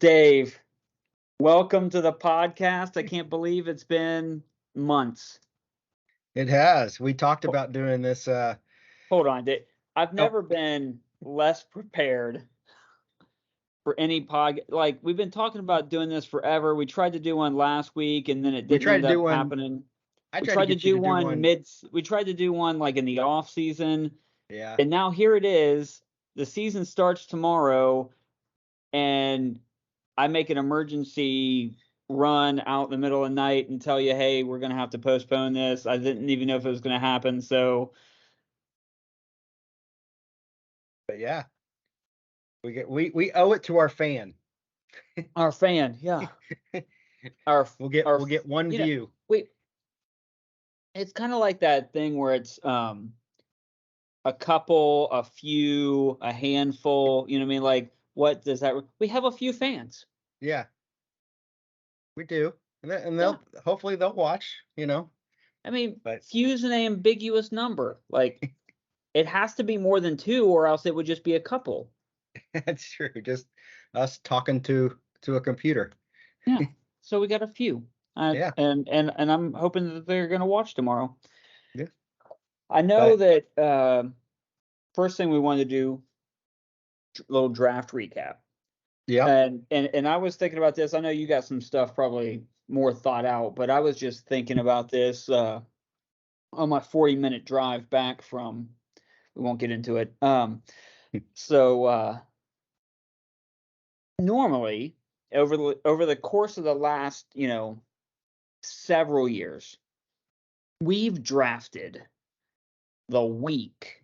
Dave, welcome to the podcast. I can't believe it's been months. It has. We talked about doing this. Hold on, Dave. I've Oh, never been less prepared for any pod. Like, we've been talking about doing this forever. We tried to do one last week, and then it we didn't tried end to do up one. happening. I We tried to tried to get you do to do one one. mid. We tried to do one like in the off season, Yeah. and now here it is. The season starts tomorrow, and I make an emergency run out in the middle of the night and tell you, hey, we're going to have to postpone this. I didn't even know if it was going to happen. So, But yeah, we owe it to our fan. our fan, yeah, our We'll get one you know, view. it's kind of like that thing where it's a couple, a few, a handful. You know what I mean? Like, what does that? We have a few fans. Yeah, we do, and Yeah. they'll hopefully they'll watch. I mean, But few's an ambiguous number. Like, it has to be more than two, or else it would just be a couple. that's true. Just us talking to a computer. Yeah. So we got a few. Yeah. And I'm hoping that they're going to watch tomorrow. Yeah. I know But that first thing we wanted to do, little draft recap. yeah, And I was thinking about this. I know you got some stuff probably more thought out, but I was just thinking about this on my 40-minute drive back from. We won't get into it. So normally over the course of the last, several years, we've drafted the week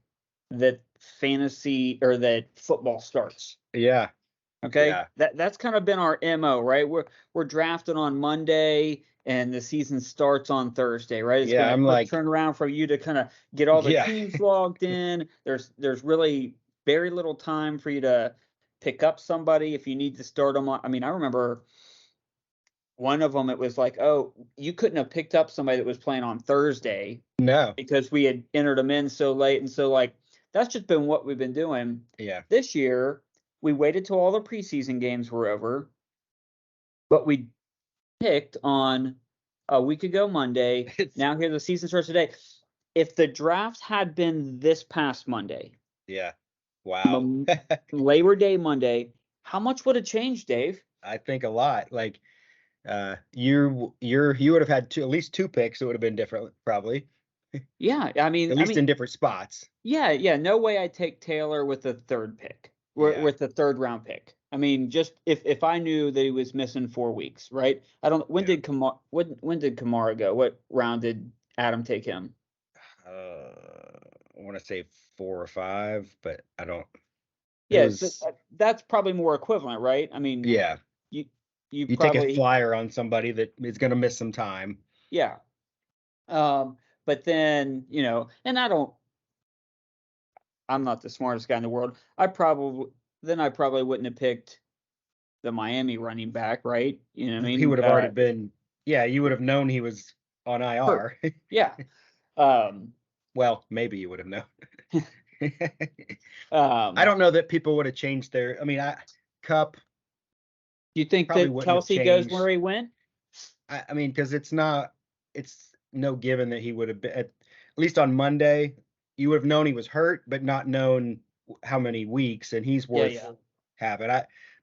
that fantasy or that football starts. yeah, Okay. yeah. That's kind of been our MO, right? We're drafting on Monday and the season starts on Thursday, right? It's Yeah, gonna I'm quick like, turnaround for you to kind of get all the yeah, teams logged in. There's really very little time for you to pick up somebody if you need to start them on. I mean, I remember one of them, it was like, oh, you couldn't have picked up somebody that was playing on Thursday no, because we had entered them in so late. And so, like, that's just been what we've been doing. yeah, This year, we waited till all the preseason games were over, but we picked on a week ago Monday. Now here the season starts today. If the draft had been this past Monday, yeah. Wow. Labor Day Monday, how much would it change, Dave? I think a lot. Like, you would have had at least two picks. It would have been different, probably. Yeah, I mean, At least in different spots. yeah. No way I'd take Taylor with the third pick, Yeah. with the third round pick. I mean, just if I knew that he was missing 4 weeks, right? I don't. When Yeah. did Kamara go? What round did Adam take him? I want to say 4 or 5, but I don't. It Yeah, so was that's probably more equivalent, right? I mean, yeah. you You take a probably flyer on somebody that is going to miss some time. yeah. But then and I'm not the smartest guy in the world. I probably wouldn't have picked the Miami running back, right? You know what I He mean? would have already been. Yeah, you would have known he was on Hurt. IR. Yeah. Well, maybe you would have known. Um, I don't know that people would have changed their. I mean, Cup do you think probably that wouldn't have Kelsey goes changed. where he went? I mean, because it's no given that he would have been at least on Monday. You would have known he was hurt, but not known how many weeks, and he's worth Yeah. having.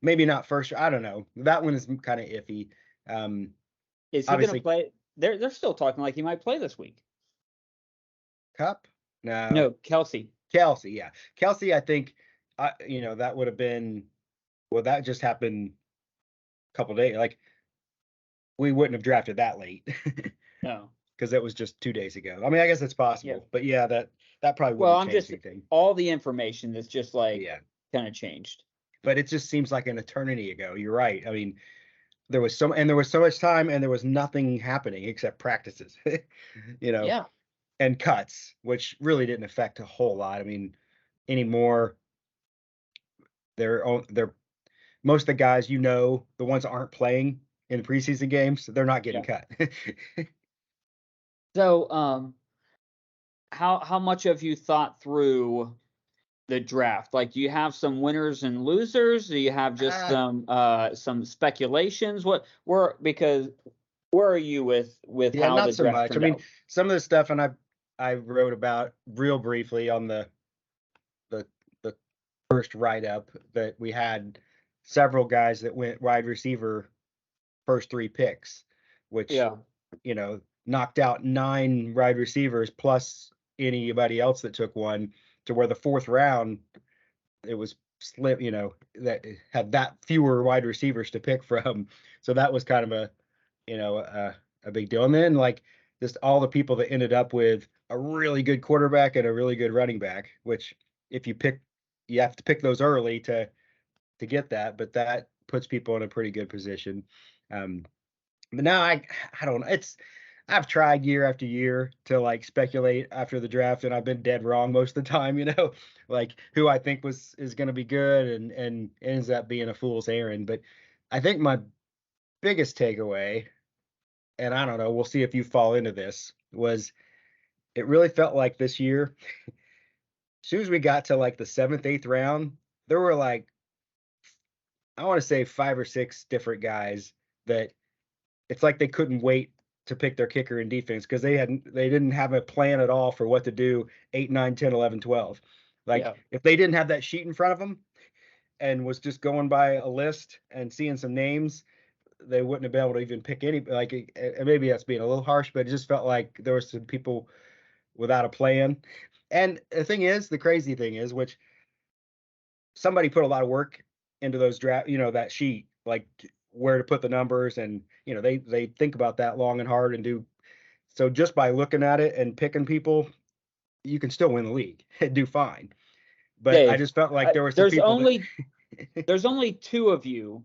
Maybe not first. I don't know. That one is kind of iffy. Is he going to Obviously, play? They're still talking like he might play this week. Cup? No. No, Kelsey. Kelsey, yeah. Kelsey, I think, that would have been. Well, that just happened a couple days. Like, we wouldn't have drafted that late. No. Because that was just 2 days ago. I mean, I guess it's possible, Yeah. but yeah, that probably Well, wouldn't I'm change just anything. all the information that's just like Yeah, kind of changed. but it just seems like an eternity ago. You're right. I mean, there was so much time, and there was nothing happening except practices, Yeah. and cuts, which really didn't affect a whole lot. I mean, anymore, they're most of the guys, the ones that aren't playing in preseason games, they're not getting cut. So, how much have you thought through the draft? Like, do you have some winners and losers? Do you have just some speculations? Because where are you with Yeah, how not the so draft much. I turned mean, out? some of the stuff, and I wrote about real briefly on the the first write up that we had several guys that went wide receiver first 3 picks, which, Yeah. knocked out 9 wide receivers plus anybody else that took one, to where the 4th round it was slim, that had that fewer wide receivers to pick from. So that was kind of a big deal. And then, like, just all the people that ended up with a really good quarterback and a really good running back, which if you have to pick those early to get that, but that puts people in a pretty good position. But now I don't know. I've tried year after year to, like, speculate after the draft, and I've been dead wrong most of the time, like who I think is going to be good, and ends up being a fool's errand. But I think my biggest takeaway, and I don't know, we'll see if you fall into this, was it really felt like this year, as soon as we got to, like, the 7th, 8th round, there were, like, I want to say 5 or 6 different guys that it's like they couldn't wait to pick their kicker and defense, because they didn't have a plan at all for what to do 8, 9, 10, 11, 12. Like, Yeah. if they didn't have that sheet in front of them and was just going by a list and seeing some names, they wouldn't have been able to even pick any. Like, and maybe that's being a little harsh, but it just felt like there was some people without a plan. And the crazy thing is, which somebody put a lot of work into those draft, that sheet, like where to put the numbers, and they think about that long and hard and do. So just by looking at it and picking people, you can still win the league and do fine. But I Dave, just felt like there were some people there's only 2 of you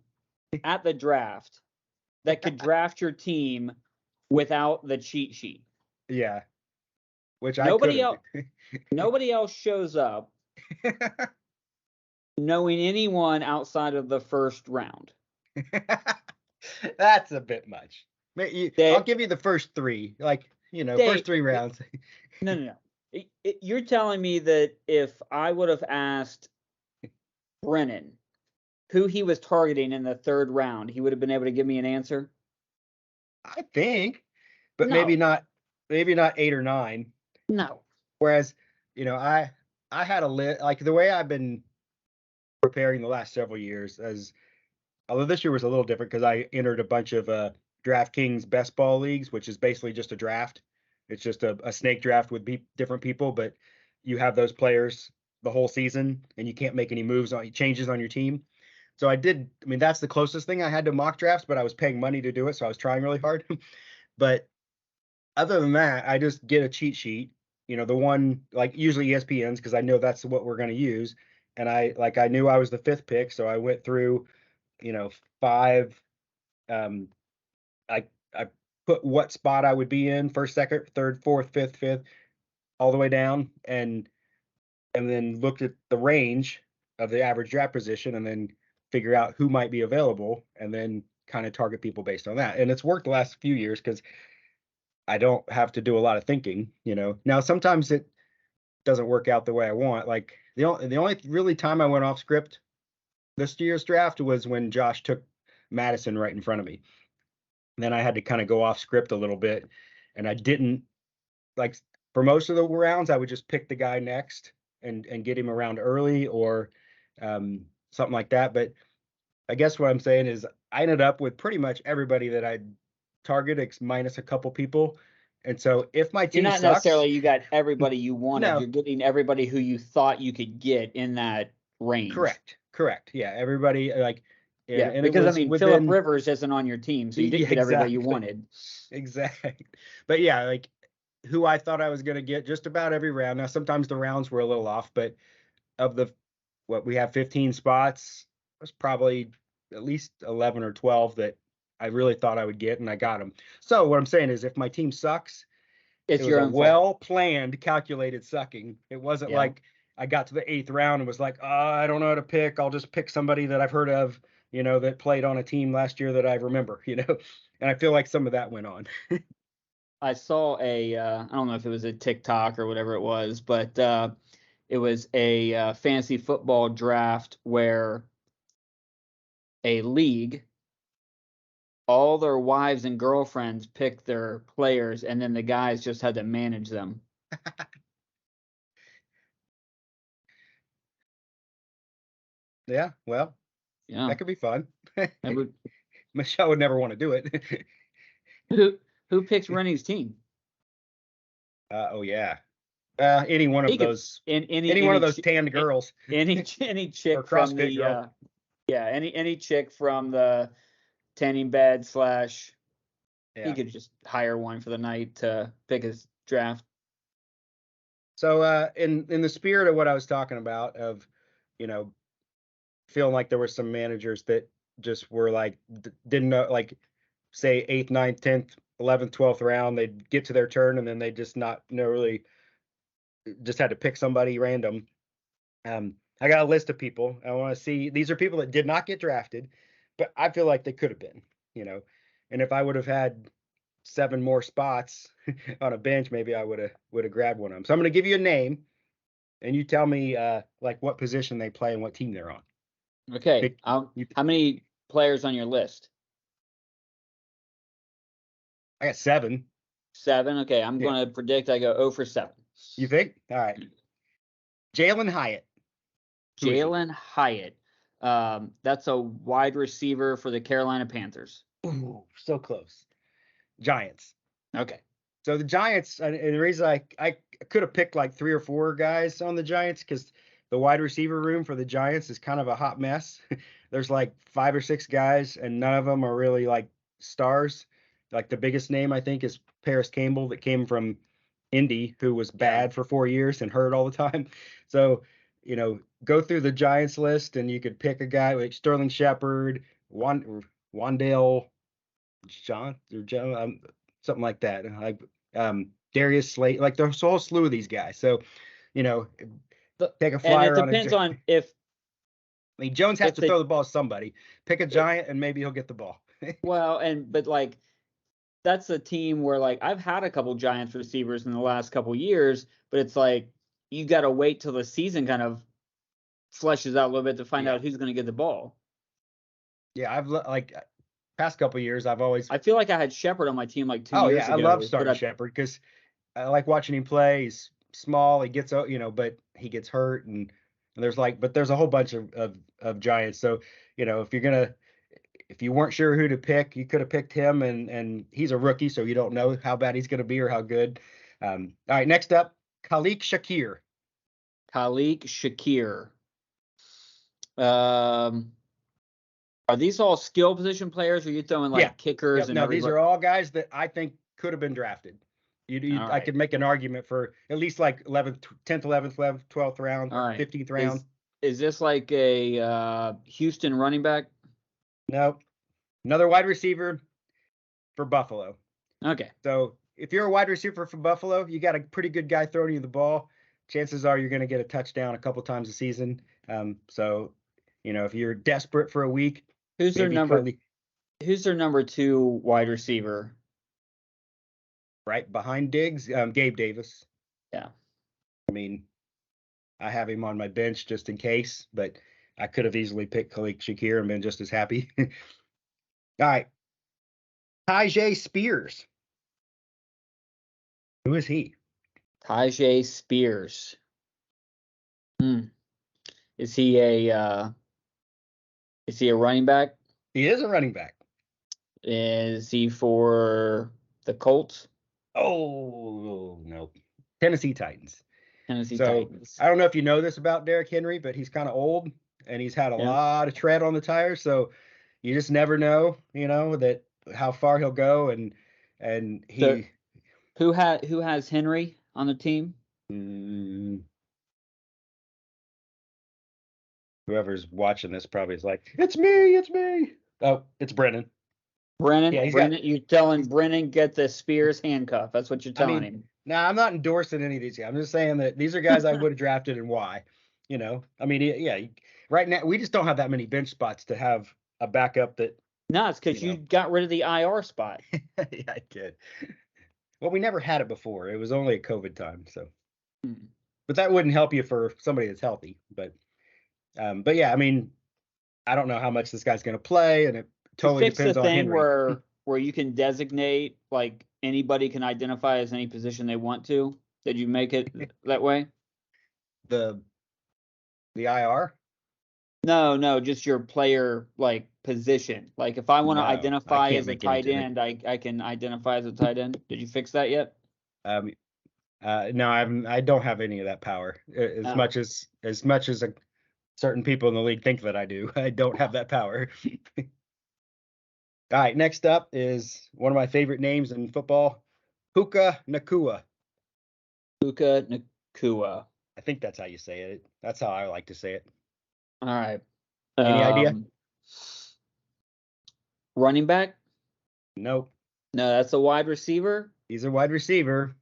at the draft that could draft your team without the cheat sheet. yeah, which I Nobody else couldn't. nobody else shows up knowing anyone outside of the first round. That's a bit much. I'll Dave, give you the first 3, like, first Dave, 3 rounds. no. You're telling me that if I would have asked Brennan who he was targeting in the 3rd round, he would have been able to give me an answer? I think, but maybe No. not 8 or 9. No. Whereas, I had a like the way I've been preparing the last several years, as although this year was a little different because I entered a bunch of DraftKings best ball leagues, which is basically just a draft. It's just a snake draft with different people, but you have those players the whole season, and you can't make any changes on your team. So I mean, that's the closest thing I had to mock drafts, but I was paying money to do it, so I was trying really hard. But other than that, I just get a cheat sheet, the one, like, usually ESPN's, because I know that's what we're going to use. And I knew I was the 5th pick, so I went through, 5. Um, I put what spot I would be in: first, second, third, fourth, fifth, all the way down, and then looked at the range of the average draft position, and then figure out who might be available, and then kind of target people based on that. And it's worked the last few years because I don't have to do a lot of thinking. Now sometimes it doesn't work out the way I want. Like, the only really time I went off script this year's draft was when Josh took Madison right in front of me. And then I had to kind of go off script a little bit, and I didn't, like, for most of the rounds I would just pick the guy next and get him around early, or something like that. But I guess what I'm saying is I ended up with pretty much everybody that I targeted minus a couple people. And so if my You're team not sucks, necessarily you got everybody you wanted. no, You're getting everybody who you thought you could get in that range. correct. Yeah, everybody, like, and Yeah, and it because I was mean, Philip within. Rivers isn't on your team, so you didn't Yeah, get everybody you exactly. wanted. Exactly. But yeah, like, who I thought I was going to get just about every round. Now, sometimes the rounds were a little off, but of what we have 15 spots, it was probably at least 11 or 12 that I really thought I would get, and I got them. So what I'm saying is, if my team sucks, it It's was your a own fault. well-planned, calculated sucking. It wasn't Yeah. like I got to the 8th round and was like, I don't know how to pick. I'll just pick somebody that I've heard of, that played on a team last year that I remember, and I feel like some of that went on. I saw I don't know if it was a TikTok or whatever it was, but it was a fantasy football draft where a league, all their wives and girlfriends picked their players, and then the guys just had to manage them. Yeah, well, Yeah. that could be fun. It would, Michelle would never want to do it. who picks Rennie's team? Oh yeah. Any one He of could- those, In any one of those tanned girls. any chick Or from CrossFit the girl. any chick from the tanning bed / Yeah. he could just hire one for the night to pick his draft. So in the spirit of what I was talking about, of feeling like there were some managers that just were like didn't know, like say 8th, 9th, 10th, 11th, 12th round, they'd get to their turn and then they just not really just had to pick somebody random. I got a list of people. I want to see. These are people that did not get drafted, but I feel like they could have been, And if I would have had 7 more spots on a bench, maybe I would have grabbed one of them. So I'm going to give you a name, and you tell me like what position they play and what team they're on. Okay. How many players on your list? I got 7. 7. Okay, I'm going to predict I go 0 for 7. You think? All right. Jalen Hyatt. Jalen Hyatt. That's a wide receiver for the Carolina Panthers. Ooh, so close. Giants. Okay. So the Giants, and the reason I could have picked like 3 or 4 guys on the Giants, because the wide receiver room for the Giants is kind of a hot mess. There's like 5 or 6 guys, and none of them are really like stars. Like the biggest name I think is Paris Campbell, that came from Indy, who was bad for 4 years and hurt all the time. So, go through the Giants list and you could pick a guy like Sterling Shepard, Wandale John or Joe, something like that. Like Darius Slate, like there's a whole slew of these guys. So, take a flyer and it depends on if. I mean, Jones has to throw the ball to somebody. Pick a Giant and maybe he'll get the ball. Well, but like that's a team where like I've had a couple Giants receivers in the last couple years, but it's like you got to wait till the season kind of fleshes out a little bit to find out who's going to get the ball. Yeah, I've like past couple years, I feel like I had Shepard on my team like 2 years ago. I love starting Shepard because I like watching him play. He's small, he gets out, but he gets hurt, and there's a whole bunch of Giants. So, if you weren't sure who to pick, you could have picked him, and he's a rookie, so you don't know how bad he's going to be or how good. All right, next up, Khalil Shakir. Are these all skill position players, or are you throwing kickers? No, these are all guys that I think could have been drafted. I could make an argument for at least like 10th, 11th, 12th round, 15th round. Is this like a Houston running back? No, another wide receiver for Buffalo. Okay. So if you're a wide receiver for Buffalo, you got a pretty good guy throwing you the ball. Chances are you're going to get a touchdown a couple times a season. So, if you're desperate for a week, who's their number 2 wide receiver? Right behind Diggs, Gabe Davis. Yeah. I mean, I have him on my bench just in case, but I could have easily picked Khalil Shakir and been just as happy. All right. Tyjae Spears. Who is he? Tyjae Spears. Is he a running back? He is a running back. Is he for the Colts? Oh, no. Tennessee Titans. Titans. I don't know if you know this about Derrick Henry, but he's kind of old and he's had a lot of tread on the tires. So you just never know, that how far he'll go. And he. So who has Henry on the team? Whoever's watching this probably is like, it's me. Oh, it's Brennan. You're telling Brennan get the Spears handcuff. That's what you're telling him. Nah, I'm not endorsing any of these guys. I'm just saying that these are guys I would have drafted and why. Right now we just don't have that many bench spots to have a backup that. No, it's because you got rid of the IR spot. Yeah, I did. Well, we never had it before. It was only a COVID time, so. but that wouldn't help you for somebody that's healthy. But yeah, I mean, I don't know how much this guy's going to play, and it You totally fix the depends on thing Henry. where you can designate, like, anybody can identify as any position they want to. Did you make it that way? The IR? No, just your player, like, position. Like, if I want to No, I identify can't as a make tight anything. end, I can identify as a tight end. Did you fix that yet? Um, no, I don't have any of that power. As Oh. much as certain people in the league think that I do, I don't have that power. All right, next up is one of my favorite names in football, Puka Nacua. Puka Nacua. I think that's how you say it. That's how I like to say it. All right. Any idea? Running back? Nope. No, that's a wide receiver He's a wide receiver.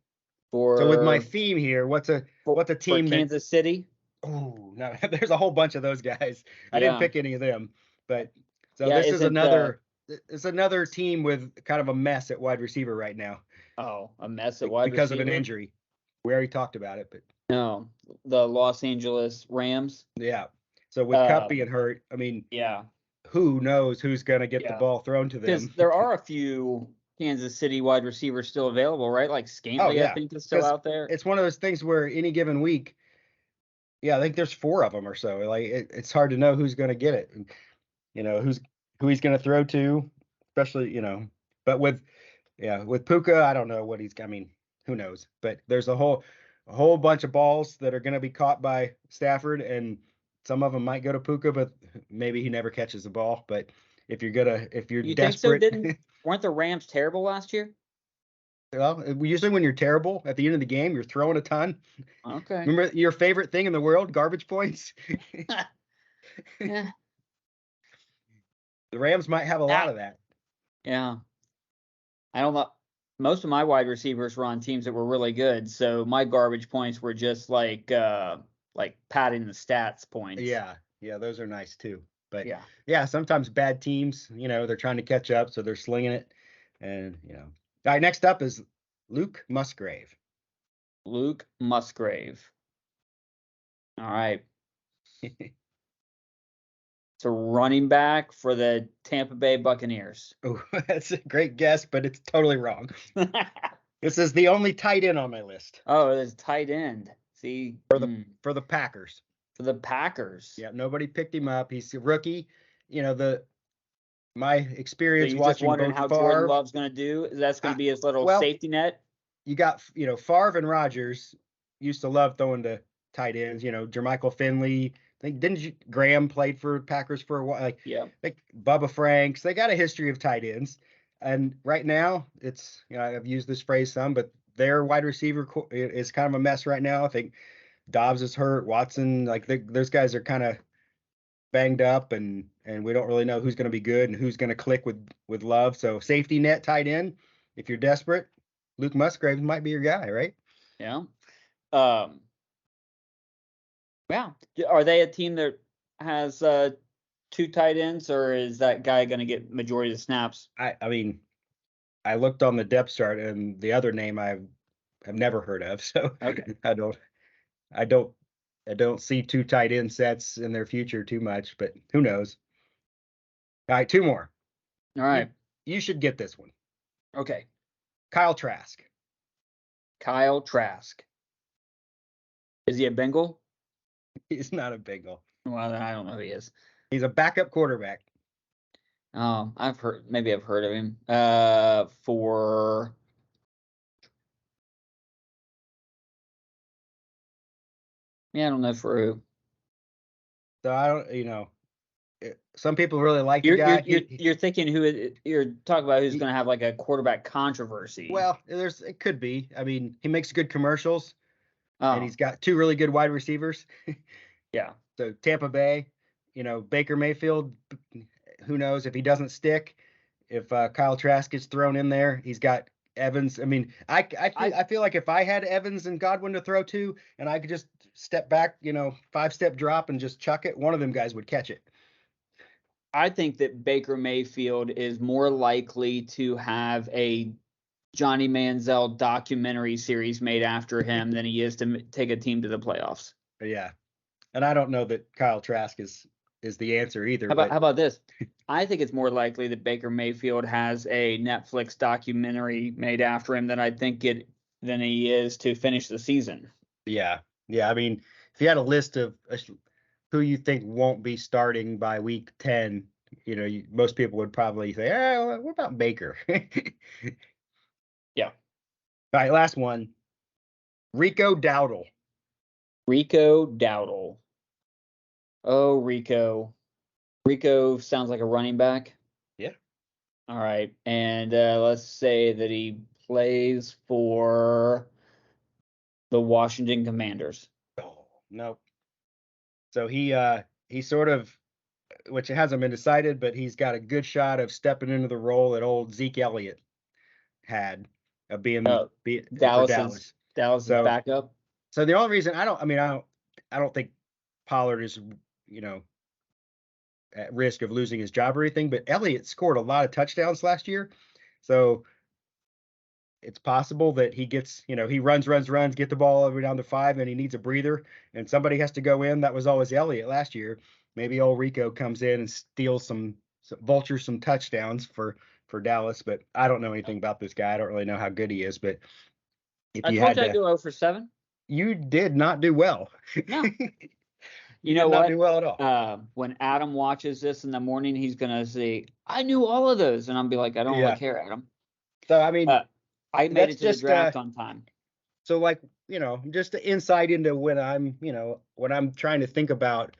for So with my theme here, what's a for team that? Kansas City. Oh, no, there's a whole bunch of those guys. I didn't Yeah. pick any of them, but so Yeah, this is isn't, it's another team with kind of a mess at wide receiver right now a mess at wide because of receiver? an injury. We already talked about it, but No, the Los Angeles Rams. yeah. So with Cup being hurt, I mean, Yeah, who knows who's going to get the Yeah. ball thrown to because them? there are a few Kansas City wide receivers still available, right? Like Scantley, yeah. I think is still 'Cause out there. It's one of those things where any given week, yeah, I think there's 4 of them or so. Like it's hard to know who's going to get it. And, who he's going to throw to, especially, but with Puka, I don't know what I mean, who knows? But there's a whole bunch of balls that are going to be caught by Stafford, and some of them might go to Puka, but maybe he never catches the ball. But if you're You think so? desperate, Weren't the Rams terrible last year? well, usually when you're terrible at the end of the game, you're throwing a ton. Okay. Remember your favorite thing in the world, garbage points? Yeah. The Rams might have a lot of that. Yeah. I don't know. Most of my wide receivers were on teams that were really good, so my garbage points were just like padding the stats points. Yeah, those are nice too. But yeah, sometimes bad teams, they're trying to catch up, so they're slinging it. And all right, next up is Luke Musgrave. Luke Musgrave. All right. It's a running back for the Tampa Bay Buccaneers. Oh, that's a great guess, but it's totally wrong. This is the only tight end on my list. Oh, it's tight end. See, for the Packers. For the Packers. Yeah, nobody picked him up. He's a rookie. My experience so you're watching just wondering both how Favre, Jordan Love's going to do. That's going to be his little safety net. You got Favre and Rodgers used to love throwing to tight ends. Jermichael Finley. Graham played for Packers for a while? Like Bubba Franks. They got a history of tight ends. And right now, it's I've used this phrase some, but their wide receiver is kind of a mess right now. I think Dobbs is hurt. Watson, those guys are kind of banged up, and we don't really know who's going to be good and who's going to click with Love. So safety net tight end, if you're desperate, Luke Musgrave might be your guy, right? Yeah. Yeah. Are they a team that has 2 tight ends, or is that guy going to get majority of the snaps? I mean, I looked on the depth chart, and the other name I've never heard of, so okay. I don't see 2 tight end sets in their future too much, but who knows? All right, 2 more. All right. You should get this one. Okay. Kyle Trask. Kyle Trask. Is he a Bengal? He's not a Bengal. Well, I don't know who he is. He's a backup quarterback. I've heard of him. For I don't know for who. So I don't, some people really like the guy. You're thinking you're talking about who's going to have like a quarterback controversy. Well, it could be. I mean, he makes good commercials, and he's got 2 really good wide receivers. Yeah. So Tampa Bay, Baker Mayfield, who knows if he doesn't stick, if Kyle Trask gets thrown in there, he's got Evans. I mean, I feel like if I had Evans and Godwin to throw to, and I could just step back, 5-step drop and just chuck it, one of them guys would catch it. I think that Baker Mayfield is more likely to have a Johnny Manziel documentary series made after him than he is to take a team to the playoffs. Yeah. And I don't know that Kyle Trask is the answer either. How about this? I think it's more likely that Baker Mayfield has a Netflix documentary made after him than he is to finish the season. Yeah. I mean, if you had a list of who you think won't be starting by week 10, most people would probably say, well, what about Baker? Yeah. All right, last one. Rico Dowdle. Rico Dowdle. Oh, Rico. Rico sounds like a running back. Yeah. All right. And let's say that he plays for the Washington Commanders. Oh, no. So he sort of, which hasn't been decided, but he's got a good shot of stepping into the role that old Zeke Elliott had of being for Dallas. Dallas' backup. So the only reason I don't think Pollard is, at risk of losing his job or anything, but Elliott scored a lot of touchdowns last year. So it's possible that he gets, he runs, get the ball over down to 5, and he needs a breather, and somebody has to go in. That was always Elliott last year. Maybe old Rico comes in and steals some vultures some touchdowns for Dallas, but I don't know anything about this guy. I don't really know how good he is, but if I you told had you I go 0 for 7. You did not do well. No. You know did what? not do well at all. When Adam watches this in the morning, he's gonna say, "I knew all of those," and I'll be like, "I don't really care, Adam." So I mean, I made it to the draft on time. So like, just the insight into when I'm trying to think about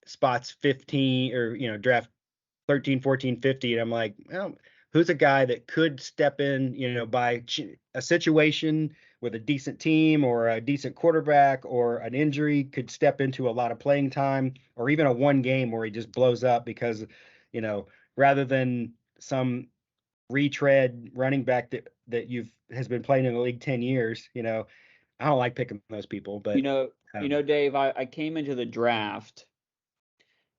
spots 15 or draft 13, 14, 50, and I'm like, well, who's a guy that could step in, by a situation with a decent team or a decent quarterback or an injury could step into a lot of playing time, or even a one game where he just blows up because, rather than some retread running back that has been playing in the league 10 years, I don't like picking those people, but Dave, I came into the draft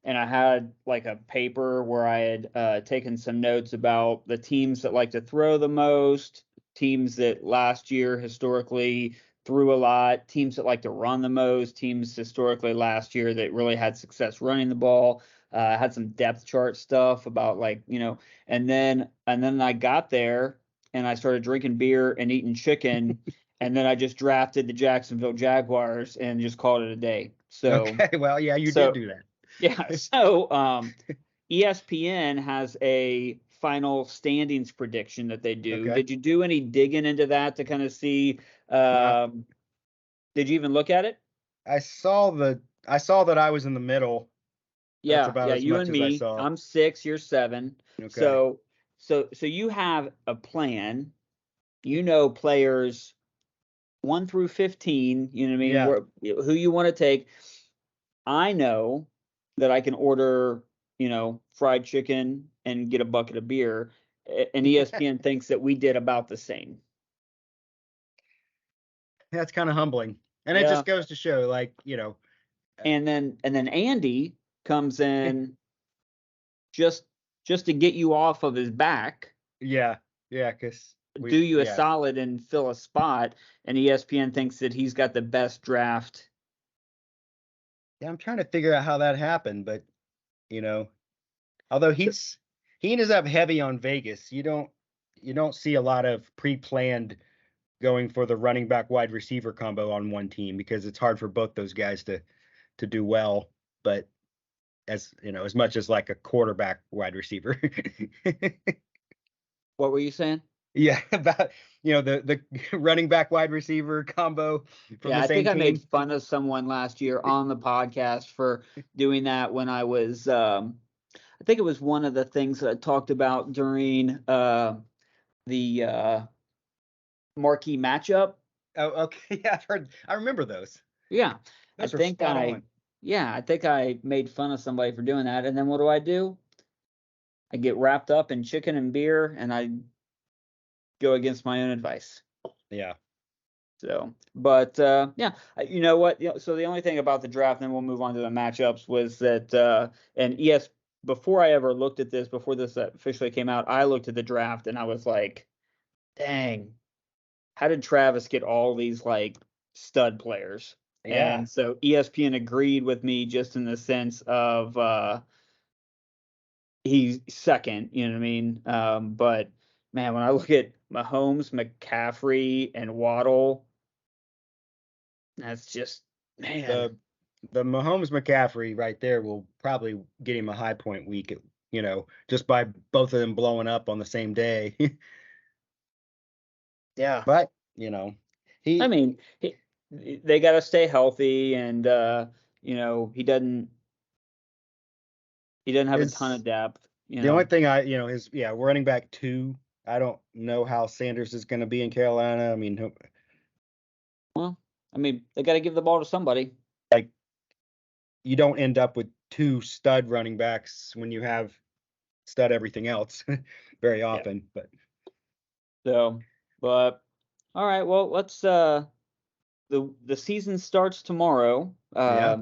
and I had like a paper where I had taken some notes about the teams that like to throw the most, teams that last year historically threw a lot, teams that like to run the most, teams historically last year that really had success running the ball. I had some depth chart stuff about and then I got there and I started drinking beer and eating chicken, and then I just drafted the Jacksonville Jaguars and just called it a day. So okay, well, yeah, you did do that. Yeah. So ESPN has a final standings prediction that they do. Okay. Did you do any digging into that to kind of see? Did you even look at it? I saw that I was in the middle. Yeah, That's about as you much and as I me. saw. I'm 6, you're 7. Okay. So you have a plan. Players 1 through 15. You know what I mean? Who you want to take. I know that I can order, fried chicken and get a bucket of beer, and ESPN thinks that we did about the same. That's kind of humbling, and it just goes to show, like, And then Andy comes in just to get you off of his back. Yeah, because do you a solid and fill a spot, and ESPN thinks that he's got the best draft. Yeah, I'm trying to figure out how that happened, but although he ends up heavy on Vegas, you don't see a lot of pre-planned going for the running back wide receiver combo on one team, because it's hard for both those guys to do well, but as much as like a quarterback wide receiver. What were you saying? Yeah, about the running back wide receiver combo from the same team. I made fun of someone last year on the podcast for doing that when I was I think it was one of the things that I talked about during the marquee matchup. Oh, okay. Yeah, I remember those. Yeah. Those I think I made fun of somebody for doing that, and then what do? I get wrapped up in chicken and beer, and I go against my own advice. Yeah. So, but yeah, you know what? So the only thing about the draft, then we'll move on to the matchups, was that before I ever looked at this, before this officially came out, I looked at the draft and I was like, dang, how did Travis get all these like stud players? Yeah. And so ESPN agreed with me just in the sense of he's second, you know what I mean? But man, when I look at Mahomes, McCaffrey, and Waddle, that's just man. The Mahomes McCaffrey right there will probably get him a high point week, just by both of them blowing up on the same day. Yeah. But, I he mean, they got to stay healthy, and he doesn't have a ton of his depth. the only thing his running back 2. I don't know how Sanders is going to be in Carolina. I mean, Well, I mean, they got to give the ball to somebody. like you don't end up with 2 stud running backs when you have stud everything else very Yeah. often. But So, but all right, well, let's the season starts tomorrow. yeah,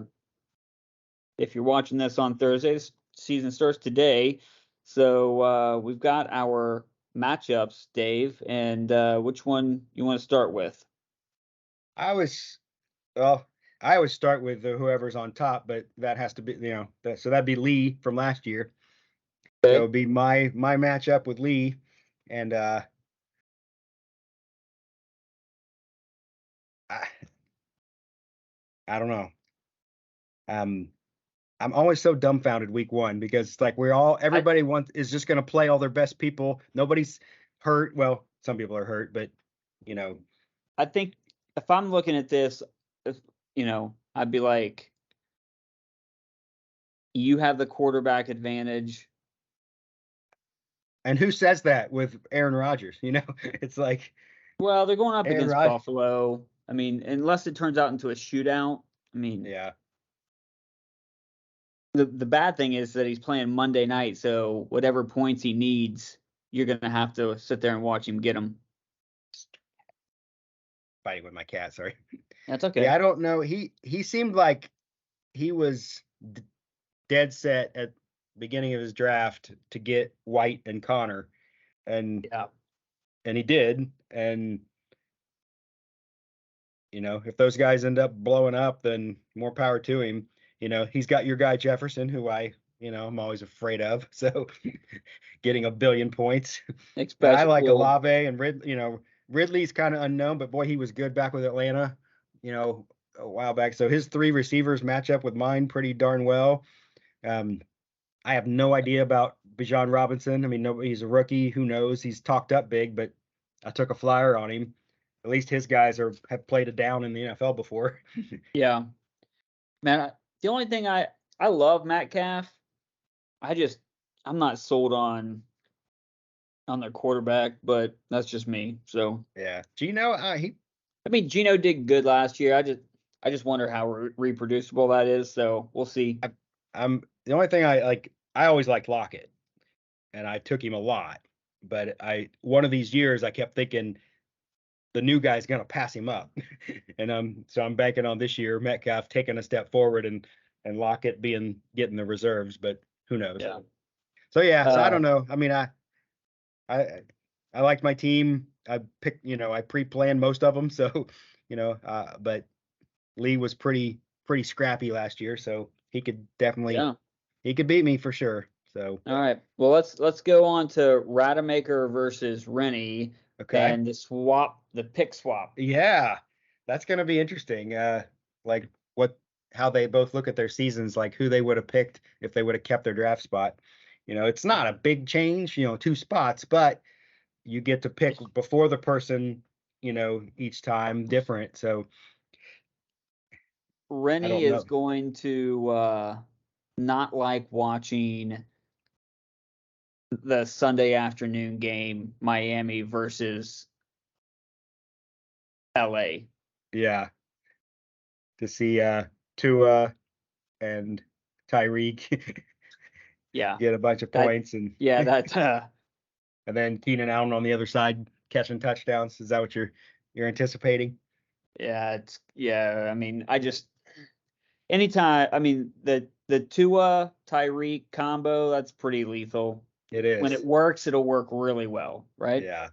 If you're watching this on Thursday, the season starts today. So we've got our matchups, Dave, and which one you want to start with? I was well. I always start with whoever's on top, but that has to be so that'd be Lee from last year. So Okay. it'd be my matchup with Lee, and I, I don't know. Um, I'm always so dumbfounded week 1 because it's like I everybody is just going to play all their best people. Nobody's hurt. Well, some people are hurt, but you know, I think if I'm looking at this, if, I'd be like, you have the quarterback advantage. and who says that with Aaron Rodgers? It's like Well, they're going up Aaron against Rodgers. Buffalo. I mean, unless it turns out into a shootout. I mean, Yeah, the bad thing is that he's playing Monday night, so whatever points he needs, you're gonna have to sit there and watch him get them. fighting with my cat. Sorry. That's Yeah, okay. I don't know. He seemed like he was dead set at beginning of his draft to get White and Connor, and Yeah. he did. And if those guys end up blowing up, then more power to him. He's got your guy Jefferson, who I'm always afraid of. So getting a billion points. I Especially, like well, Olave and Ridley's kind of unknown, but boy, he was good back with Atlanta, a while back. So his 3 receivers match up with mine pretty darn well. Um, I have no idea about Bijan Robinson. I mean, he's a rookie. Who knows? He's talked up big, but I took a flyer on him. At least his guys have played it down in the NFL before. yeah, man. The only thing I love Metcalf. I just I'm not sold on their quarterback, but that's just me. So Yeah, Gino, I mean, Gino did good last year. I just wonder how reproducible that is. So we'll see. I'm the only thing I like. I always liked Lockett, and I took him a lot. But one of these years I kept thinking the new guy's gonna pass him up, and so I'm banking on this year Metcalf taking a step forward and Lockett getting the reserves, but who knows? Yeah. So yeah, so I Uh, don't know. I mean, I I liked my team. I picked, I pre-planned most of them, so but Lee was pretty scrappy last year, so yeah. he could beat me for sure. So All right. Well, let's go on to Rademacher versus Rennie okay, and the pick swap. yeah, that's gonna be interesting. Like how they both look at their seasons, like who they would have picked if they would have kept their draft spot. It's not a big change, 2 spots, but you get to pick before the person, each time different. So I Rennie don't is know. going to not like watching the Sunday afternoon game, Miami versus LA. Yeah, to see Tua and Tyreek Yeah. get a bunch of That points and yeah, that and then Keenan Allen on the other side catching touchdowns. Is that what you're anticipating? I mean, anytime, I mean, the Tua Tyreek combo, that's pretty lethal. It When it is. works, it'll work really well, right? Yeah.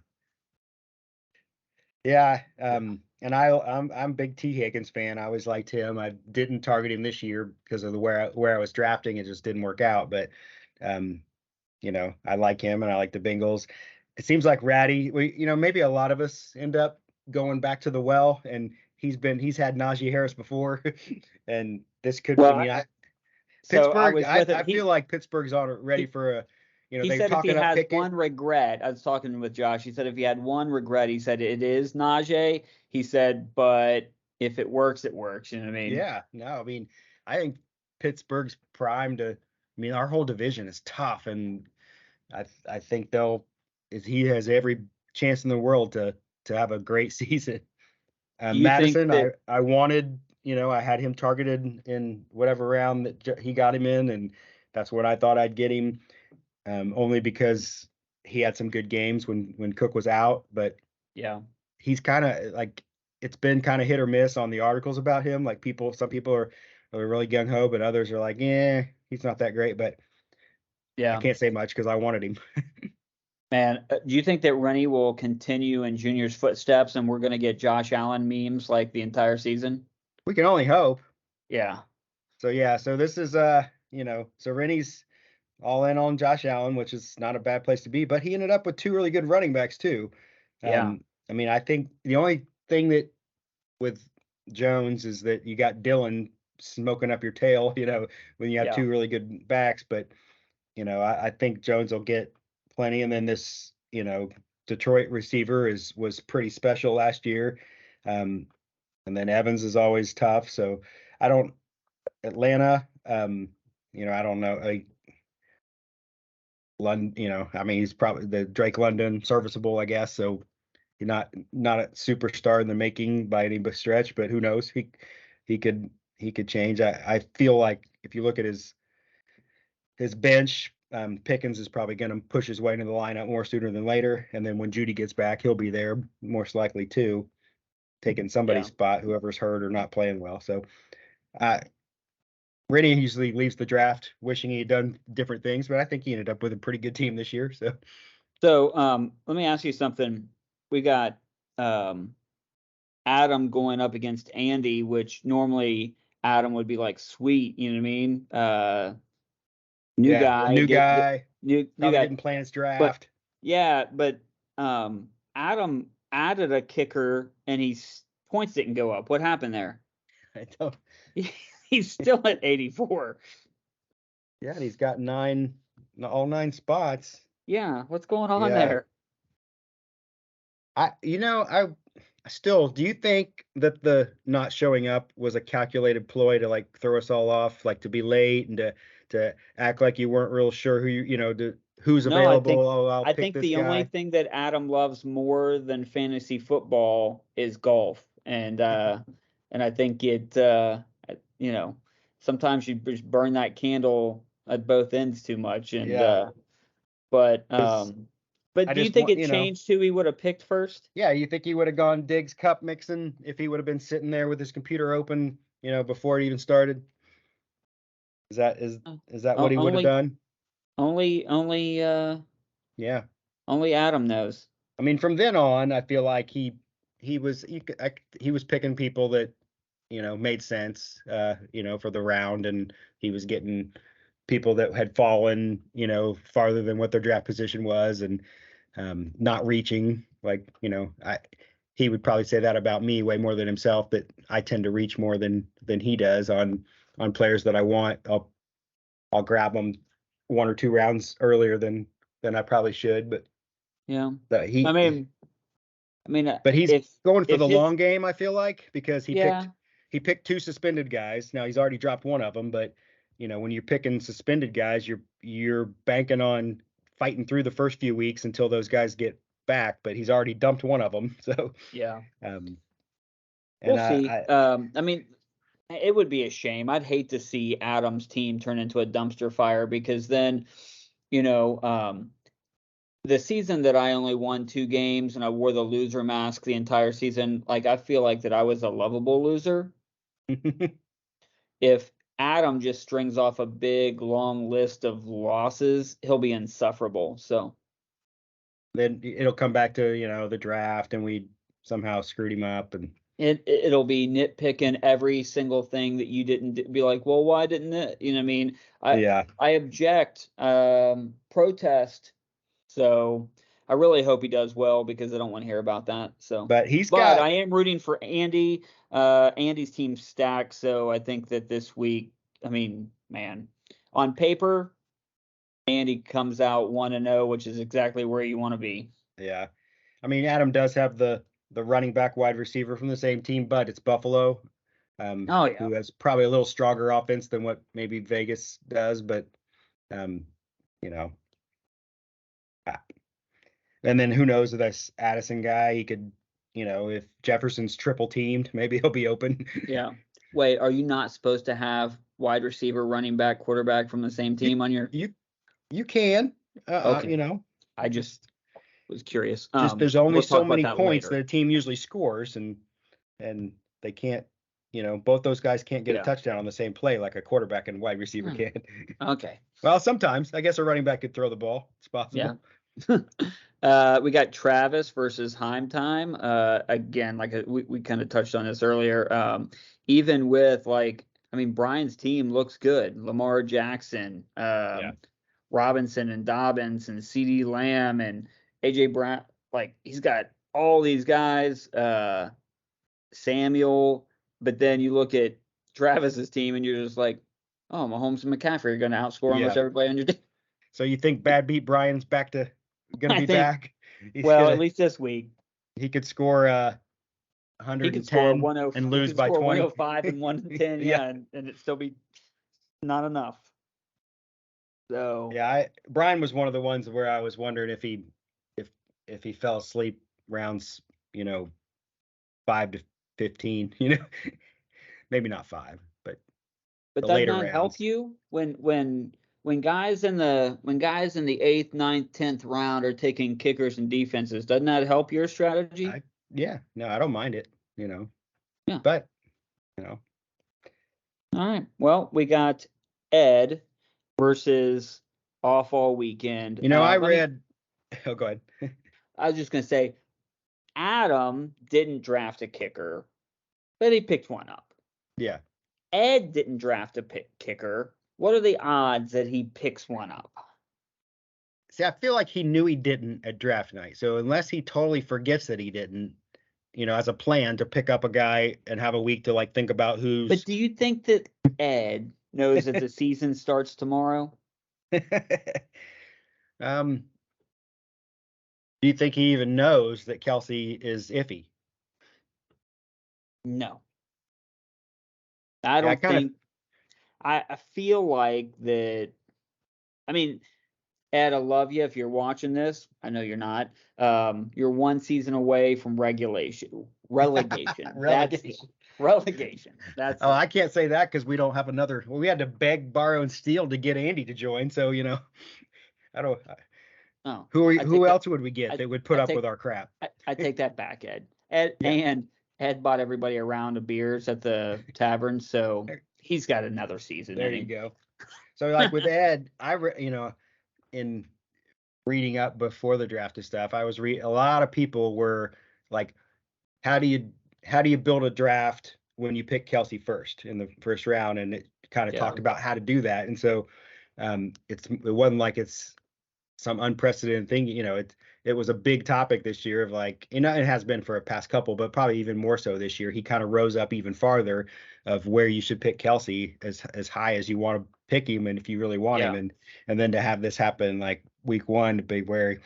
Yeah, and I'm a big T Higgins fan. I always liked him. I didn't target him this year because of the where I was drafting. It just didn't work out. But um, I like him and I like the Bengals. It seems like Ratty, maybe a lot of us end up going back to the well, and he's had Najee Harris before, and this could. I Well, mean, so I Pittsburgh. was with him. I feel like Pittsburgh's on ready He for a. he They're said if he talking up has Pickett. one regret, I was talking with Josh. He said if he had one regret, he said it is Najee. He said, but if it works, it works. You know what I mean? Yeah, no, I mean, I think Pittsburgh's primed to. I mean, our whole division is tough, and I think he has every chance in the world to have a great season. Do you think Madison, that? I wanted, I had him targeted in whatever round that he got him in, and that's when I thought I'd get him, only because he had some good games when Cook was out, but Yeah. he's kind of like it's been kind of hit or miss on the articles about him. Like some people are really gung ho, but others are like, yeah, he's not that great. But I Yeah. can't say much because I wanted him. Man, do you think that Rennie will continue in Junior's footsteps and we're going to get Josh Allen memes like the entire season? We can only hope. Yeah. So yeah, so this is so Rennie's all in on Josh Allen, which is not a bad place to be, but he ended up with two really good running backs too. Yeah. I mean, I think the only thing that with Jones is that you got Dylan smoking up your tail, when you have Yeah. two really good backs, but I think Jones will get plenty. And then this, Detroit receiver was pretty special last year. And then Evans is always tough. So I don't Atlanta, I don't know. London, I mean, he's probably the Drake London serviceable, I guess. So he's not a superstar in the making by any stretch, but who knows? He could change. I feel like if you look at his bench, Pickens is probably going to push his way into the lineup more sooner than later. And then when Judy gets back, he'll be there most likely too, taking somebody's Yeah. spot, whoever's hurt or not playing well. So Rennie usually leaves the draft wishing he had done different things, but I think he ended up with a pretty good team this year. So let me ask you something. We got Adam going up against Andy, which normally Adam would be like, sweet, you know what I mean? New Yeah, guy, new get guy, new probably guy. didn't plan his But draft. yeah, but Adam added a kicker and points didn't go up. What happened there? I don't. He's still at 84. Yeah, and he's got all nine spots. Yeah, what's going on Yeah, there? I still, do you think that the not showing up was a calculated ploy to like throw us all off, like to be late and to act like you weren't real sure who's No, I available? think Oh, I'll I pick think this the only guy. thing that Adam loves more than fantasy football is golf. And I think you know, sometimes you just burn that candle at both ends too much. And Yeah, but because but I do you just think want, it changed who he would have picked first? yeah, you think he would have gone Diggs Cup mixing if he would have been sitting there with his computer open, before it even started? Is that is Uh, is that what he would have Only done? Yeah. only Adam knows. I mean, from then on, I feel like he was picking people that made sense, for the round, and he was getting people that had fallen, farther than what their draft position was, and not reaching. Like, he would probably say that about me way more than himself. That I tend to reach more than he does on players that I want. I'll grab them one or two rounds earlier than I probably should, but Yeah. that I mean, I mean, but he's going for if the his long game, I feel like, because yeah. he picked two suspended guys. Now he's already dropped one of them, but when you're picking suspended guys, you're banking on fighting through the first few weeks until those guys get back. But he's already dumped one of them, so Yeah. um, We'll and see. I mean, it would be a shame. I'd hate to see Adam's team turn into a dumpster fire because then, you know, the season that I only won 2 games and I wore the loser mask the entire season, like I feel like that I was a lovable loser. If Adam just strings off a big long list of losses, he'll be insufferable. So then it'll come back to the draft, and we somehow screwed him up. And It'll be nitpicking every single thing that you didn't be like, well, why didn't it? You know what I mean? I object, protest. So I really hope he does well because I don't want to hear about that. So, but I am rooting for Andy. Andy's team's stacked, so I think that this week, I mean, man, on paper, Andy comes out 1-0, which is exactly where you want to be. Yeah. I mean, Adam does have the running back wide receiver from the same team, but it's Buffalo, who has probably a little stronger offense than what maybe Vegas does, but you know. And then who knows with this Addison guy, he could, if Jefferson's triple teamed, maybe he'll be open. Yeah. Wait, are you not supposed to have wide receiver, running back, quarterback from the same team on your? You can. Okay. I just was curious. There's only so many points that a team usually scores, and they can't. Both those guys can't get a touchdown on the same play like a quarterback and wide receiver can. Okay. Well, sometimes I guess a running back could throw the ball. It's possible. Yeah. We got Travis versus Heim time. Again, like we kind of touched on this earlier. Even with Brian's team looks good. Lamar Jackson, Robinson and Dobbins and CeeDee Lamb and AJ Brown. He's got all these guys. Samuel. But then you look at Travis's team and you're just like, oh, Mahomes and McCaffrey are going to outscore almost everybody on your team. So you think Bad Beat Brian's going to be back? At least this week. He could score 110 and lose by 20. 105 and 110, and it'd still be not enough. So Brian was one of the ones where I was wondering if he fell asleep rounds 5 to 15, maybe not 5, but does not help you when guys in the 8th, 9th, 10th round are taking kickers and defenses. Doesn't that help your strategy? No, I don't mind it, Yeah. But All right. Well, we got Ed versus Off All Weekend. I read. Oh, go ahead. I was just gonna say, Adam didn't draft a kicker, but he picked one up. Yeah. Ed didn't draft a kicker. What are the odds that he picks one up? See, I feel like he knew he didn't at draft night. So unless he totally forgets that he didn't, as a plan to pick up a guy and have a week to think about who's. But do you think that Ed knows that the season starts tomorrow? Do you think he even knows that Kelce is iffy? No. I don't think. I feel like that. I mean, Ed, I love you. If you're watching this, I know you're not. You're one season away from relegation. Relegation. That's I can't say that because we don't have another. Well, we had to beg, borrow, and steal to get Andy to join. So I don't. Who else would we get that would put up with our crap? I take that back, Ed. And Ed bought everybody a round of beers at the tavern, so he's got another season. There you go. So with Ed, in reading up before the draft and stuff, I was a lot of people were like, how do you build a draft when you pick Kelce first in the first round? And it kind of talked about how to do that. And so it wasn't like it's some unprecedented thing. It was a big topic this year of it has been for a past couple, but probably even more so this year. He kind of rose up even farther of where you should pick Kelce as high as you want to pick him, and if you really want him, and then to have this happen week 1 to be where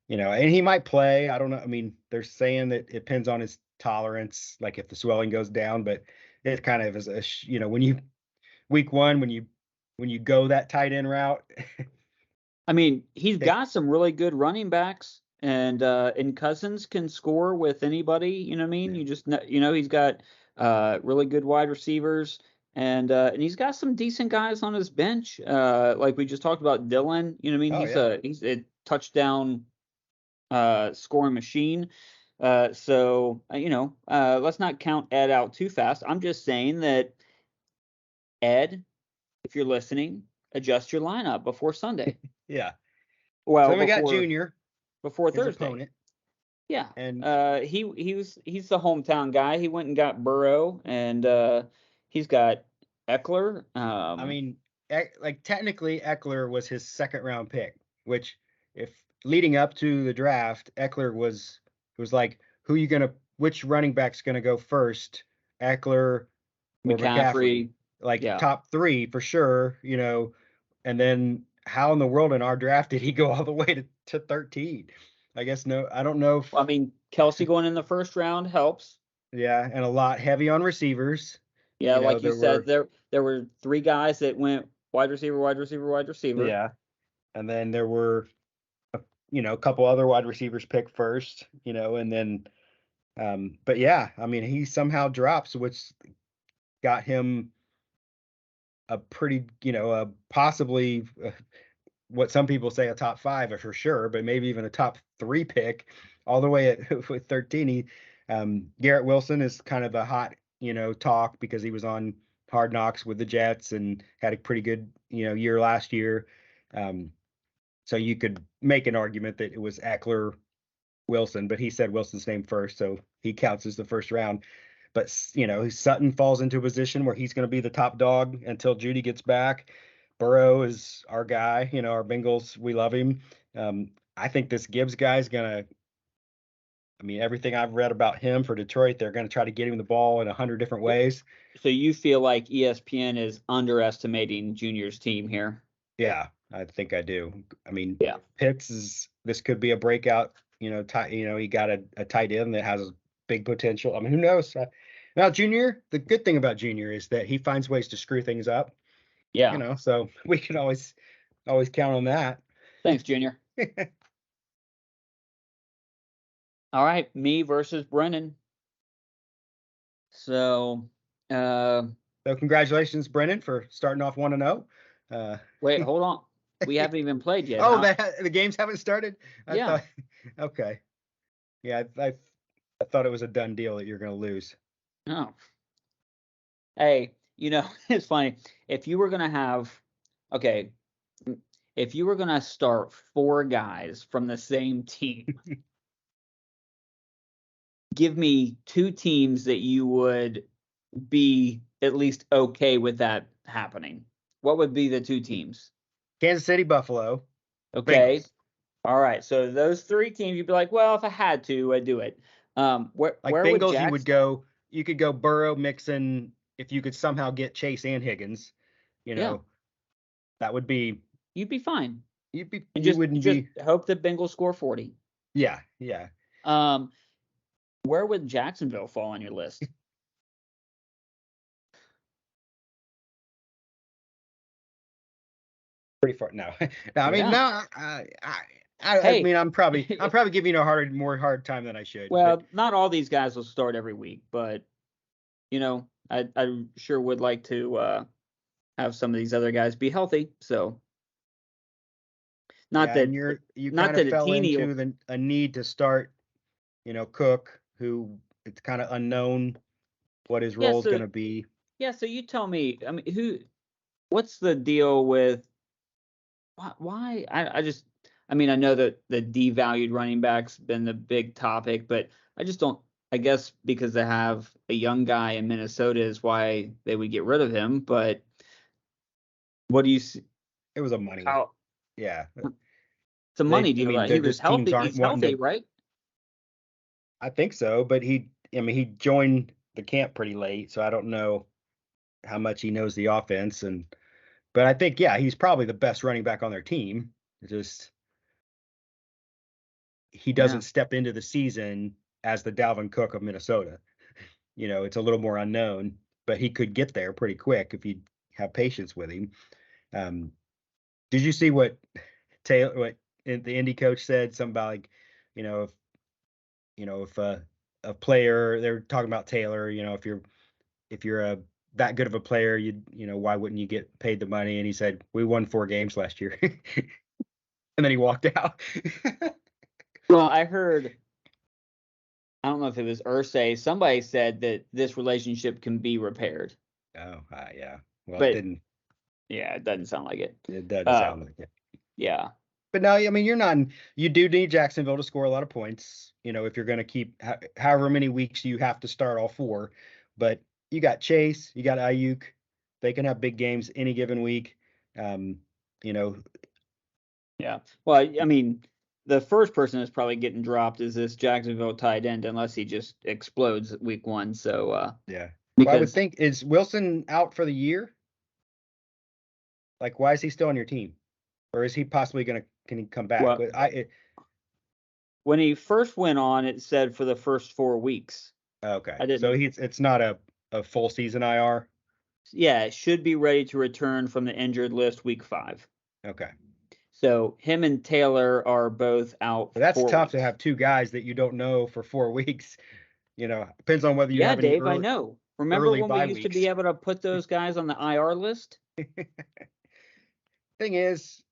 and he might play. I don't know. I mean, they're saying that it depends on his tolerance, if the swelling goes down, but it kind of is when you week 1 when you go that tight end route. I mean, he's got some really good running backs, and Cousins can score with anybody. You know what I mean? You just he's got really good wide receivers, and he's got some decent guys on his bench. Like we just talked about Dylan. You know what I mean? He's a touchdown scoring machine. So let's not count Ed out too fast. I'm just saying that Ed, if you're listening, adjust your lineup before Sunday. Yeah. Well, so we got Junior before Thursday. Opponent. Yeah. And He's the hometown guy. He went and got Burrow, and he's got Eckler. I mean, like technically Eckler was his second round pick, which if leading up to the draft, Eckler was like, which running back's gonna go first, Eckler or McCaffrey? McCaffrey. Like Yeah. top three for sure, and then how in the world in our draft did he go all the way to 13? I guess no, I don't know if, Well, I mean, Kelsey going in the first round helps. yeah, and a lot heavy on receivers. Yeah, like you There said, were, there were 3 guys that went wide receiver, wide receiver, wide receiver. yeah, and then there were a couple other wide receivers picked first, and then but yeah, I mean, he somehow drops, which got him a pretty, possibly what some people say a top 5 for sure, but maybe even a top 3 pick all the way at with 13. Garrett Wilson is kind of a hot, talk because he was on Hard Knocks with the Jets and had a pretty good, year last year. So you could make an argument that it was Eckler, Wilson, but he said Wilson's name first, so he counts as the first round. But Sutton falls into a position where he's going to be the top dog until Judy gets back. Burrow is our guy, our Bengals. We love him. I think this Gibbs guy is going to. I mean, everything I've read about him for Detroit, they're going to try to get him the ball in 100 different ways. So you feel like ESPN is underestimating Junior's team here? Yeah, I think I do. I mean, yeah. This could be a breakout. He got a tight end that has big potential. I mean, who knows? Now, Junior, the good thing about Junior is that he finds ways to screw things up. Yeah. So we can always count on that. Thanks, Junior. All right, me versus Brennan. So congratulations, Brennan, for starting off 1-0. Wait, hold on. We haven't even played yet. Oh, the games haven't started? Yeah. Okay. Yeah, I thought it was a done deal that you're going to lose. Oh. Hey, it's funny. If you were going to start 4 guys from the same team, give me 2 teams that you would be at least okay with that happening. What would be the 2 teams? Kansas City, Buffalo. Okay. Bengals. All right. So those 3 teams, you'd be like, well, if I had to, I'd do it. Where Bengals, you could go Burrow, Mixon, if you could somehow get Chase and Higgins, that would be. You'd be fine. You wouldn't just hope the Bengals score 40. Yeah. Where would Jacksonville fall on your list? Pretty far. No. I mean, no. I mean, I'm probably giving you a more hard time than I should. Well, not all these guys will start every week, but I sure would like to have some of these other guys be healthy. So, you kind of fell into a need to start, Cook, who it's kind of unknown what his role is going to be. Yeah. So you tell me. I mean, what's the deal with? Why? I know that the devalued running back's been the big topic, but I just don't. I guess because they have a young guy in Minnesota is why they would get rid of him. But what do you see? It was a money. Yeah. It's a money deal. He was healthy. He's healthy, right? I think so, but he joined the camp pretty late, so I don't know how much he knows the offense. But I think, yeah, he's probably the best running back on their team. He doesn't step into the season as the Dalvin Cook of Minnesota. It's a little more unknown, but he could get there pretty quick if you have patience with him. Did you see what the Indy coach said? Something about like, if a player, they're talking about Taylor, if you're that good of a player, why wouldn't you get paid the money? And he said, we won 4 games last year. And then he walked out. Well, I heard, I don't know if it was Irsay, somebody said that this relationship can be repaired. Oh, yeah. Well, but, it didn't. Yeah, it doesn't sound like it. It doesn't sound like it. Yeah. But no, I mean, you do need Jacksonville to score a lot of points, if you're going to keep however many weeks you have to start all four. But you got Chase, you got Ayuk. They can have big games any given week. You know, Yeah. Well, I mean, the first person that's probably getting dropped is this Jacksonville tight end, unless he just explodes week 1. So, yeah. Well, I would because think, is Wilson out for the year? Like, why is he still on your team? Or is he possibly can he come back? well, But when he first went on, it said for the first 4 weeks. okay. I So didn't. it's not a full season IR. Yeah, it should be ready to return from the injured list week 5. Okay. So him and Taylor are both out. But that's 4 tough to weeks. have two guys that you don't know for 4 weeks. Depends on whether you Yeah, have any Dave, I know. Remember early when we bye used to weeks. be able to put those guys on the IR list? Thing is,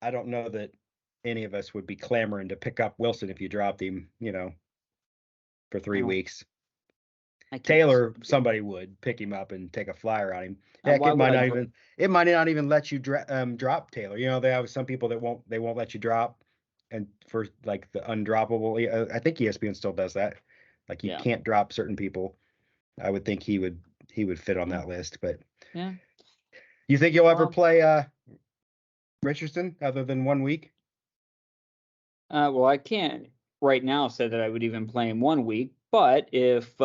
I don't know that any of us would be clamoring to pick up Wilson if you dropped him, for 3 Well, weeks. I can't Taylor, see. somebody would pick him up and take a flyer on him. And Heck, why it would might I? not even let you drop Taylor. They have some people that won't let you drop, and for like the undroppable. I think ESPN still does that. Like you Yeah. can't drop certain people. I would think he would fit on that list. But Yeah. you think you'll ever Well, play Richardson other than 1 week? well, I can't right now say that I would even play him 1 week, but if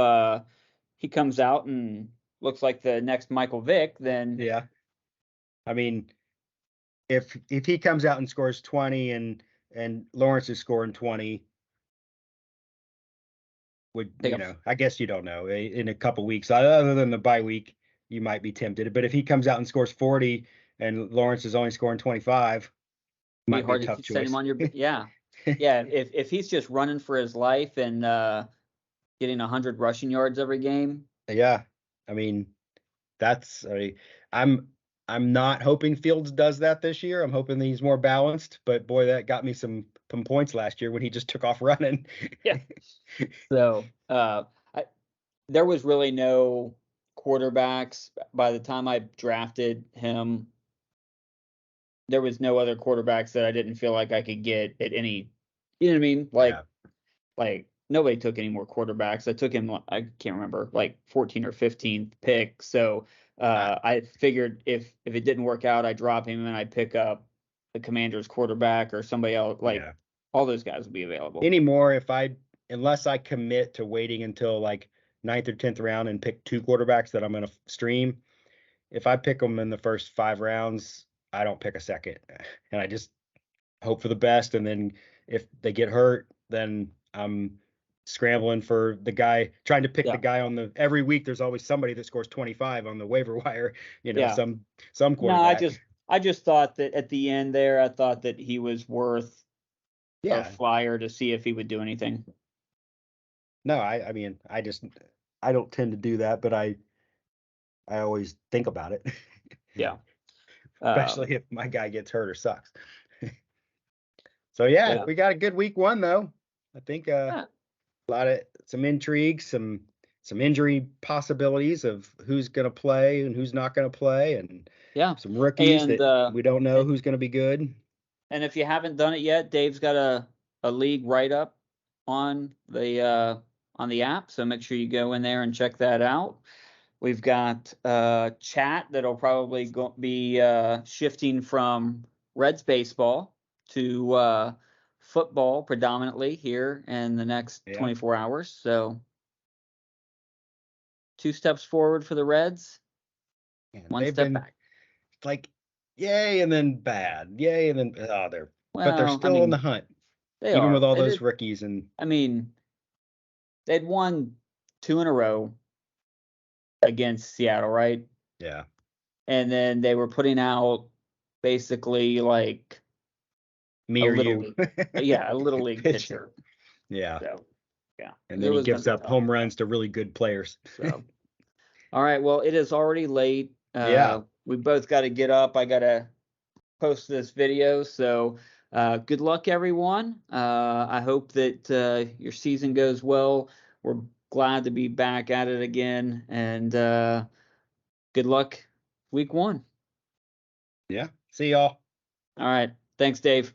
he comes out and looks like the next Michael Vick, then Yeah. I mean, if he comes out and scores 20 and Lawrence is scoring 20, take a I guess you don't know. In a couple weeks, other than the bye week, you might be tempted. But if he comes out and scores 40 and Lawrence is only scoring 25, be might be a hard tough to send him choice. on your yeah. If he's just running for his life and getting 100 rushing yards every game, Yeah. I mean, I'm I'm not hoping Fields does that this year. I'm hoping that he's more balanced, but boy, that got me some points last year when he just took off running. yeah. So there was really no quarterbacks by the time I drafted him. There was no other quarterbacks that I didn't feel like I could get at any. You know what I mean? Yeah. Like nobody took any more quarterbacks. I took him. I can't remember, like 14 or 15th pick. So I figured if it didn't work out, I drop him and I pick up the Commanders quarterback or somebody else. Like Yeah. all those guys would be available. Anymore, unless I commit to waiting until like 9th or 10th round and pick two quarterbacks that I'm going to stream, if I pick them in the first 5 rounds, I don't pick a second, and I just hope for the best. And then if they get hurt, then I'm scrambling for the guy, trying to pick the Yeah. guy every week. There's always somebody that scores 25 on the waiver wire, Yeah. some quarterback. No, I just thought that at the end there, I thought that he was worth a flyer to see if he would do anything. No, I mean, I don't tend to do that, but I always think about it. Yeah. Especially if my guy gets hurt or sucks. So yeah, we got a good week 1 though. I think a lot of some intrigue, some injury possibilities of who's going to play and who's not going to play, and some rookies and that we don't know who's going to be good. And if you haven't done it yet, Dave's got a league write up on the app, so make sure you go in there and check that out. We've got chat that'll probably be shifting from Reds baseball to football predominantly here in the next 24 hours. So 2 steps forward for the Reds, 1 step back. Like yay and then bad, yay and then but they're still on the hunt. Even with all those rookies. And I mean, they'd won 2 in a row against Seattle, right? Yeah. And then they were putting out basically like me or you. A little league pitcher. Yeah. So, yeah. And then he gives up home runs to really good players. So, all right. Well, it is already late. Yeah. We both got to get up. I got to post this video. So, good luck, everyone. I hope that your season goes well. We're glad to be back at it again. And good luck week 1. Yeah. See y'all. All right. Thanks, Dave.